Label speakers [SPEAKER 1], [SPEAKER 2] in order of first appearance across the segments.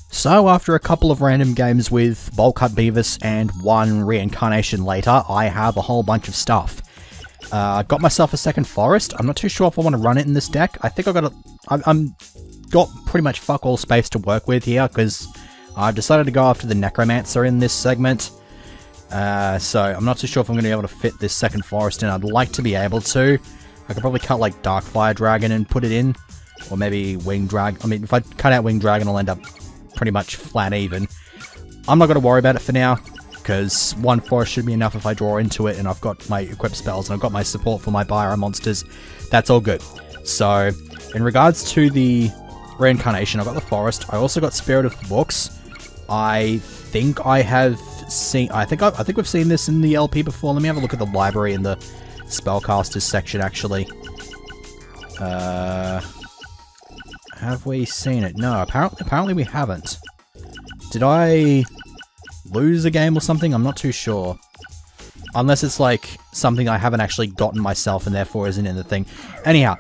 [SPEAKER 1] So after a couple of random games with Bowl-Cut Beavis and one reincarnation later, I have a whole bunch of stuff. Got myself a second forest. I'm not too sure if I want to run it in this deck. I think I'm got pretty much fuck all space to work with here, because I've decided to go after the necromancer in this segment. So I'm not too sure if I'm going to be able to fit this second forest in. I'd like to be able to. I could probably cut like Darkfire Dragon and put it in. Or maybe Winged Dragon. I mean, if I cut out Winged Dragon, I'll end up pretty much flat even. I'm not going to worry about it for now, because one forest should be enough if I draw into it, and I've got my equipped spells, and I've got my support for my Bio monsters. That's all good. So, in regards to the reincarnation, I've got the forest. I also got Spirit of the Books. I think I have seen... I think we've seen this in the LP before. Let me have a look at the library in the spellcasters section, actually. Have we seen it? No, apparently we haven't. Did I lose a game or something? I'm not too sure. Unless it's like something I haven't actually gotten myself and therefore isn't in the thing. Anyhow,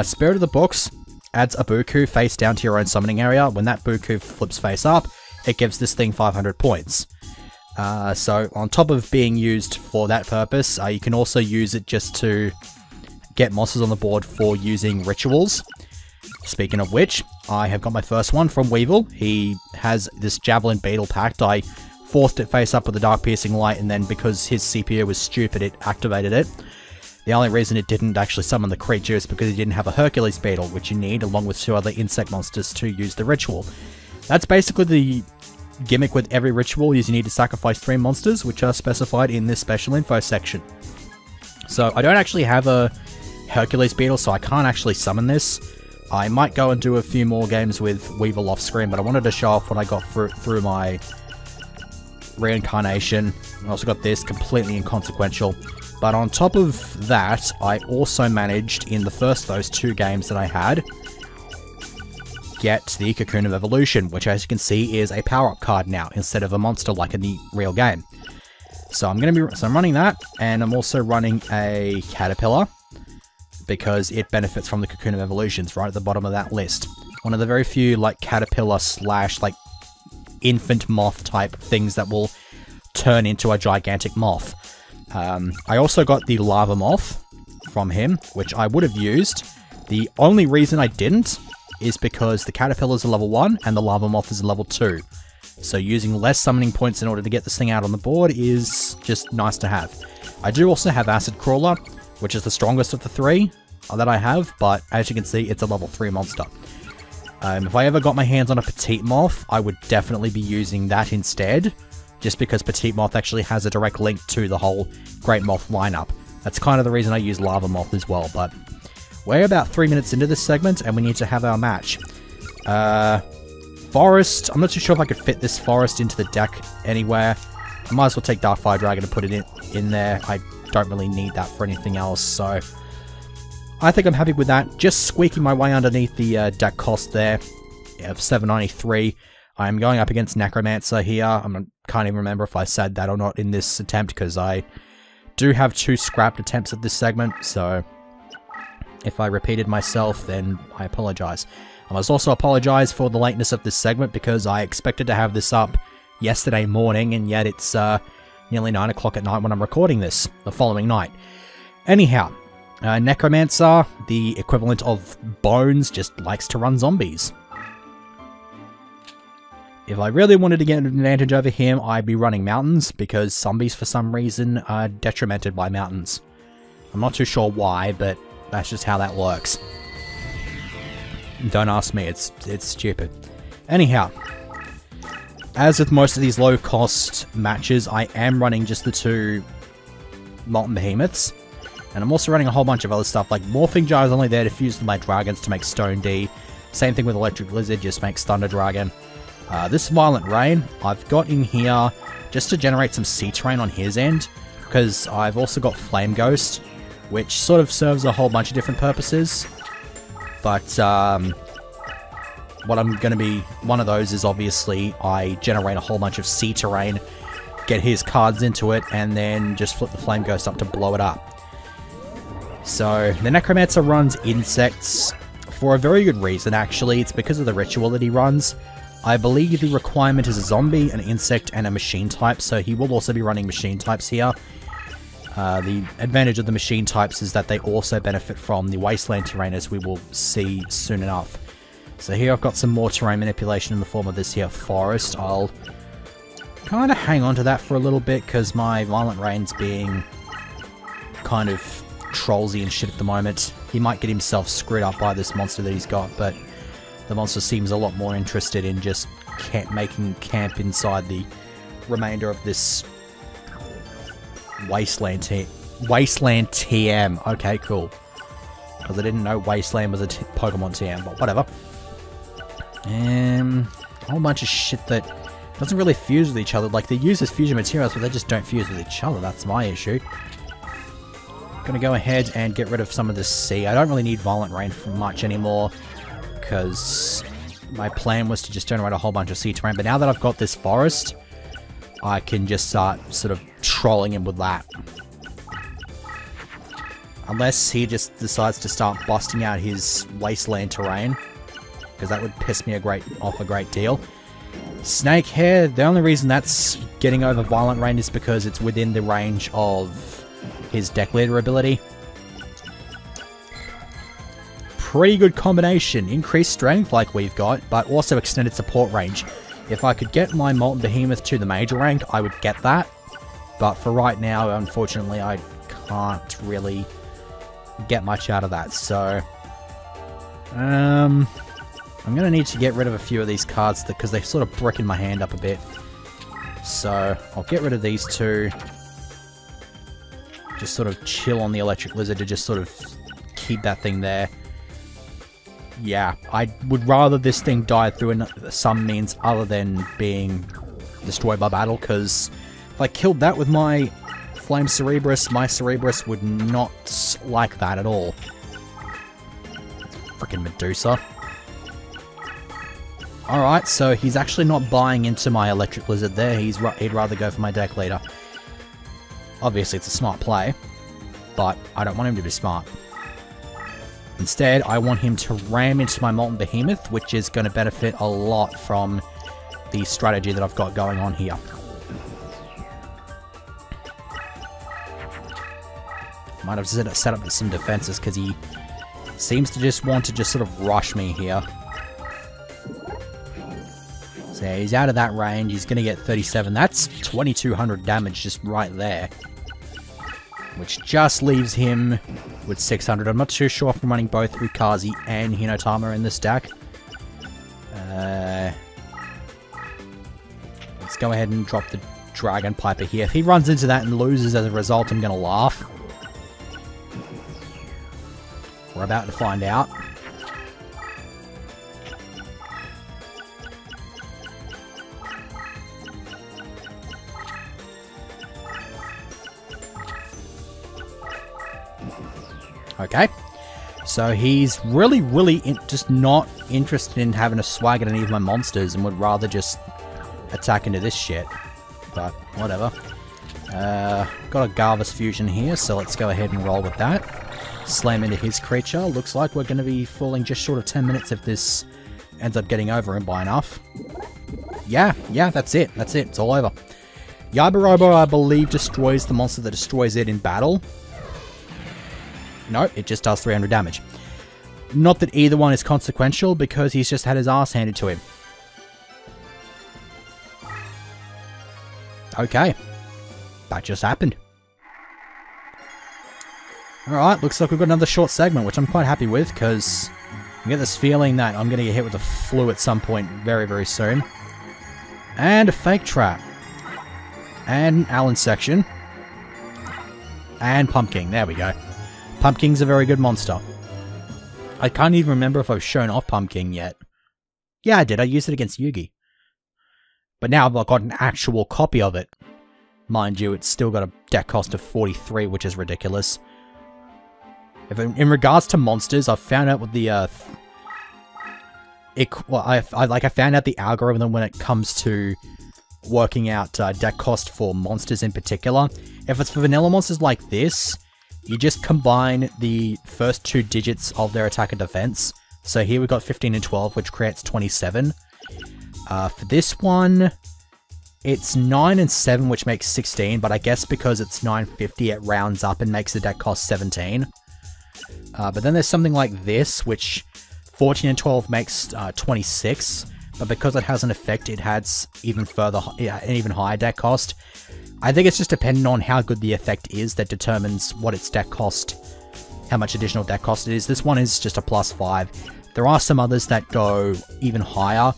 [SPEAKER 1] Spirit of the Books adds a Buku face down to your own summoning area. When that Buku flips face up, it gives this thing 500 points. So on top of being used for that purpose, you can also use it just to get monsters on the board for using rituals. Speaking of which, I have got my first one from Weevil. He has this Javelin Beetle Pact. I forced it face up with the Dark Piercing Light, and then because his CPU was stupid, it activated it. The only reason it didn't actually summon the creature is because he didn't have a Hercules Beetle, which you need, along with 2 other insect monsters to use the ritual. That's basically the gimmick with every ritual, is you need to sacrifice 3 monsters, which are specified in this special info section. So I don't actually have a Hercules Beetle, so I can't actually summon this. I might go and do a few more games with Weevil off screen, but I wanted to show off what I got through my reincarnation. I also got this, completely inconsequential. But on top of that, I also managed, in the first of those 2 games that I had, get the Cocoon of Evolution, which as you can see is a power-up card now, instead of a monster like in the real game. So I'm running that, and I'm also running a Caterpillar, because it benefits from the Cocoon of Evolutions right at the bottom of that list. One of the very few like caterpillar slash like infant moth type things that will turn into a gigantic moth. I also got the lava moth from him, which I would have used. The only reason I didn't is because the caterpillar is a level 1 and the lava moth is a level 2. So using less summoning points in order to get this thing out on the board is just nice to have. I do also have Acid Crawler, which is the strongest of the 3 that I have, but as you can see, it's a level 3 monster. If I ever got my hands on a Petite Moth, I would definitely be using that instead, just because Petite Moth actually has a direct link to the whole Great Moth lineup. That's kind of the reason I use Lava Moth as well, but we're about 3 minutes into this segment, and we need to have our match. Forest, I'm not too sure if I could fit this forest into the deck anywhere. I might as well take Darkfire Dragon and put it in there. I don't really need that for anything else, so I think I'm happy with that. Just squeaking my way underneath the deck cost there of 793. I'm going up against Necromancer here. I can't even remember if I said that or not in this attempt, because I do have 2 scrapped attempts at this segment, so if I repeated myself, then I apologize. I must also apologize for the lateness of this segment, because I expected to have this up yesterday morning, and yet it's nearly 9 o'clock at night when I'm recording this, the following night. Anyhow, Necromancer, the equivalent of Bonz, just likes to run zombies. If I really wanted to get an advantage over him, I'd be running mountains, because zombies for some reason are detrimented by mountains. I'm not too sure why, but that's just how that works. Don't ask me, it's stupid. Anyhow, as with most of these low-cost matches, I am running just the 2 Molten Behemoths, and I'm also running a whole bunch of other stuff, like Morphing Jar is only there to fuse with my dragons to make Stone D. Same thing with Electric Lizard, just makes Thunder Dragon. This Violent Rain, I've got in here just to generate some Sea Terrain on his end, because I've also got Flame Ghost, which sort of serves a whole bunch of different purposes. But what I'm going to be, one of those is obviously I generate a whole bunch of Sea Terrain, get his cards into it, and then just flip the Flame Ghost up to blow it up. So, the Necromancer runs insects for a very good reason, actually. It's because of the ritual that he runs. I believe the requirement is a zombie, an insect, and a machine type, so he will also be running machine types here. The advantage of the machine types is that they also benefit from the wasteland terrain, as we will see soon enough. So here I've got some more terrain manipulation in the form of this here forest. I'll kind of hang on to that for a little bit, because my Violent Rain's being kind of trollsy and shit at the moment. He might get himself screwed up by this monster that he's got, but the monster seems a lot more interested in just making camp inside the remainder of this Wasteland TM. Okay, cool. Because I didn't know Wasteland was a Pokemon TM, but whatever. And a whole bunch of shit that doesn't really fuse with each other. Like, they use as fusion materials, but they just don't fuse with each other. That's my issue. Gonna go ahead and get rid of some of this sea. I don't really need Violent Rain for much anymore, because my plan was to just generate a whole bunch of sea terrain. But now that I've got this forest, I can just start sort of trolling him with that. Unless he just decides to start busting out his wasteland terrain, because that would piss me off a great deal. Snake Hair, the only reason that's getting over Violent Rain is because it's within the range of his deck leader ability. Pretty good combination. Increased strength like we've got, but also extended support range. If I could get my Molten Behemoth to the major rank, I would get that. But for right now, unfortunately, I can't really get much out of that. So, I'm going to need to get rid of a few of these cards because they sort of bricken my hand up a bit. So, I'll get rid of these two. Just sort of chill on the Electric Lizard to just sort of keep that thing there. Yeah, I would rather this thing die through some means other than being destroyed by battle, because if I killed that with my Flame Cerebrus, my Cerebrus would not like that at all. Freaking Medusa. Alright, so he's actually not buying into my Electric Lizard there. He'd rather go for my deck leader. Obviously, it's a smart play, but I don't want him to be smart. Instead, I want him to ram into my Molten Behemoth, which is going to benefit a lot from the strategy that I've got going on here. Might have set up some defenses, because he seems to just want to just sort of rush me here. So yeah, he's out of that range. He's going to get 37. That's 2200 damage just right there. Which just leaves him with 600. I'm not too sure if I'm running both Ukazi and Hinotama in this deck. Let's go ahead and drop the Dragon Piper here. If he runs into that and loses as a result, I'm going to laugh. We're about to find out. Okay, so he's really just not interested in having a swag at any of my monsters and would rather just attack into this shit. But whatever. Got a Garvus fusion here, so let's go ahead and roll with that. Slam into his creature. Looks like we're going to be falling just short of 10 minutes if this ends up getting over him by enough. Yeah, that's it. That's it. It's all over. Yabirobo, I believe, destroys the monster that destroys it in battle. No, it just does 300 damage. Not that either one is consequential, because he's just had his ass handed to him. Okay. That just happened. Alright, looks like we've got another short segment, which I'm quite happy with, because I get this feeling that I'm going to get hit with a flu at some point very soon. And a Fake Trap. And Allen section. And Pumpkin. There we go. Pumpkin's a very good monster. I can't even remember if I've shown off Pumpkin yet. Yeah, I did. I used it against Yugi. But now I've got an actual copy of it. Mind you, it's still got a deck cost of 43, which is ridiculous. In regards to monsters, I've found out what the I found out the algorithm when it comes to working out deck cost for monsters in particular. If it's for vanilla monsters like this, you just combine the first two digits of their attack and defense. So here we've got 15 and 12, which creates 27. For this one, it's 9 and 7, which makes 16, but I guess because it's 950, it rounds up and makes the deck cost 17. But then there's something like this, which 14 and 12 makes 26, but because it has an effect, it has even further, an even higher deck cost. I think it's just dependent on how good the effect is that determines what its deck cost, how much additional deck cost it is. This one is just a +5. There are some others that go even higher.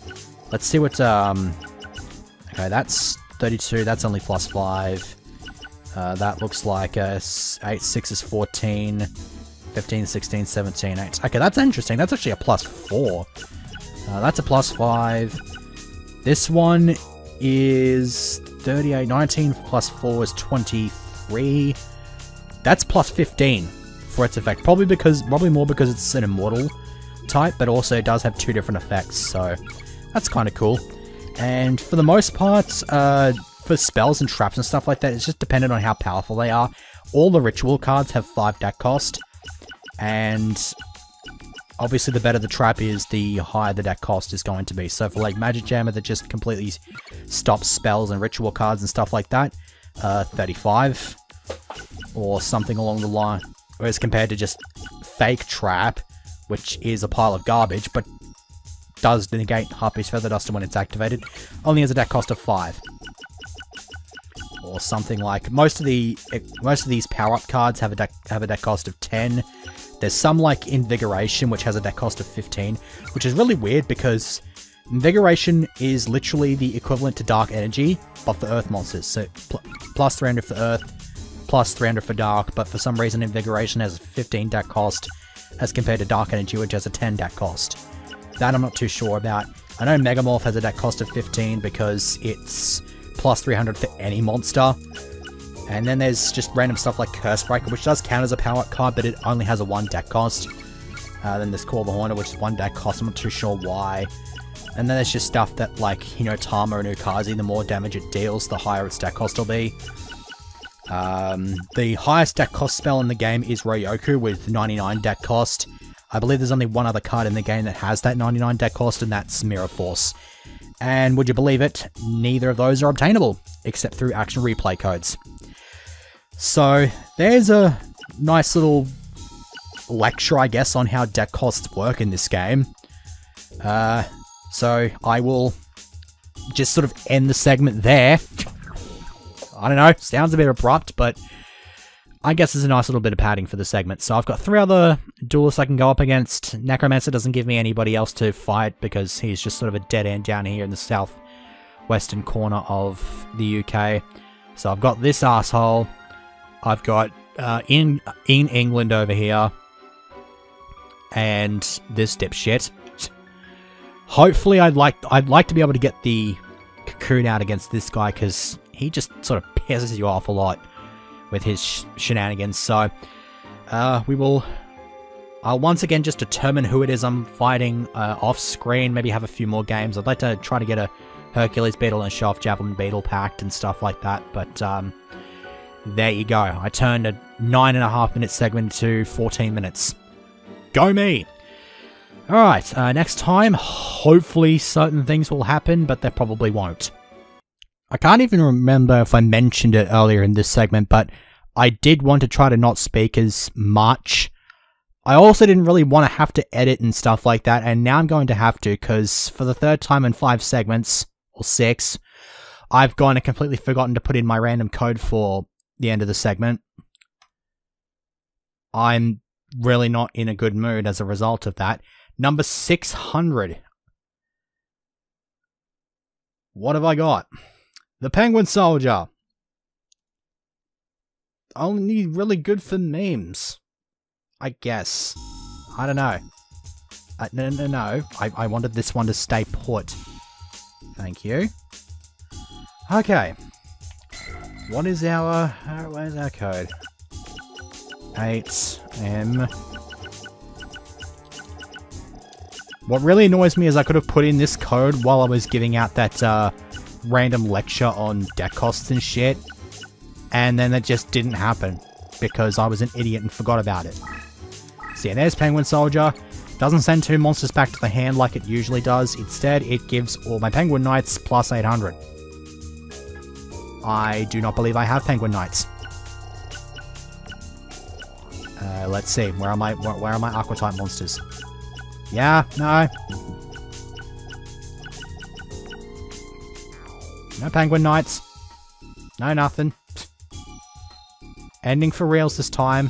[SPEAKER 1] Let's see what, okay, that's 32, that's only +5. That looks like 8, 6 is 14, 15, 16, 17, 8. Okay, that's interesting. That's actually a +4. That's a +5. This one is 38, 19 +4 is 23. That's +15 for its effect. Probably more because it's an immortal type, but also it does have 2 different effects, so that's kind of cool. And for the most part, for spells and traps and stuff like that, it's just dependent on how powerful they are. All the ritual cards have 5 deck cost, and obviously the better the trap is, the higher the deck cost is going to be. So for like Magic Jammer that just completely stops spells and ritual cards and stuff like that, 35, or something along the line. Whereas compared to just Fake Trap, which is a pile of garbage, but does negate Harpy's Feather Duster when it's activated, only has a deck cost of 5. Or something like, most of these power-up cards have a deck cost of 10. There's some like Invigoration, which has a deck cost of 15, which is really weird because Invigoration is literally the equivalent to Dark Energy, but for Earth monsters. So plus 300 for Earth, plus 300 for Dark, but for some reason Invigoration has a 15 deck cost as compared to Dark Energy, which has a 10 deck cost. That I'm not too sure about. I know Megamorph has a deck cost of 15 because it's plus 300 for any monster. And then there's just random stuff like Cursebreaker, which does count as a power-up card, but it only has a 1 deck cost. Then there's Call the Hornet, which is 1 deck cost, I'm not too sure why. And then there's just stuff that, like, Hinotama and Ukazi, the more damage it deals, the higher its deck cost will be. The highest deck cost spell in the game is Ryoku with 99 deck cost. I believe there's only one other card in the game that has that 99 deck cost, and that's Mirror Force. And would you believe it, neither of those are obtainable, except through action replay codes. So, there's a nice little lecture, I guess, on how deck costs work in this game. So, I will just sort of end the segment there. I don't know, sounds a bit abrupt, but I guess there's a nice little bit of padding for the segment. So I've got 3 other duelists I can go up against. Necromancer doesn't give me anybody else to fight because he's just sort of a dead end down here in the southwestern corner of the UK. So I've got this asshole. I've got in England over here, and this dipshit. Hopefully, I'd like to be able to get the Cocoon out against this guy because he just sort of pisses you off a lot with his shenanigans. So I'll once again just determine who it is I'm fighting off screen. Maybe have a few more games. I'd like to try to get a Hercules Beetle and a Shaft Javelin Beetle packed and stuff like that. But there you go. I turned a 9.5 minute segment to 14 minutes. Go me! Alright, next time, hopefully certain things will happen, but they probably won't. I can't even remember if I mentioned it earlier in this segment, but I did want to try to not speak as much. I also didn't really want to have to edit and stuff like that, and now I'm going to have to, because for the 3rd time in 5 segments, or 6, I've gone and completely forgotten to put in my random code for the end of the segment. I'm really not in a good mood as a result of that. Number 600. What have I got? The Penguin Soldier. Only really good for memes, I guess. I don't know. No. I wanted this one to stay put. Thank you. Okay. What is our... where's our code? 8M. What really annoys me is I could have put in this code while I was giving out that random lecture on deck costs and shit, and then it just didn't happen because I was an idiot and forgot about it. So yeah, there's Penguin Soldier. Doesn't send 2 monsters back to the hand like it usually does. Instead, it gives all my Penguin Knights plus 800. I do not believe I have Penguin Knights. Let's see. Where are my Aqua-type monsters? Yeah, no. No Penguin Knights. No nothing. Ending for reals this time.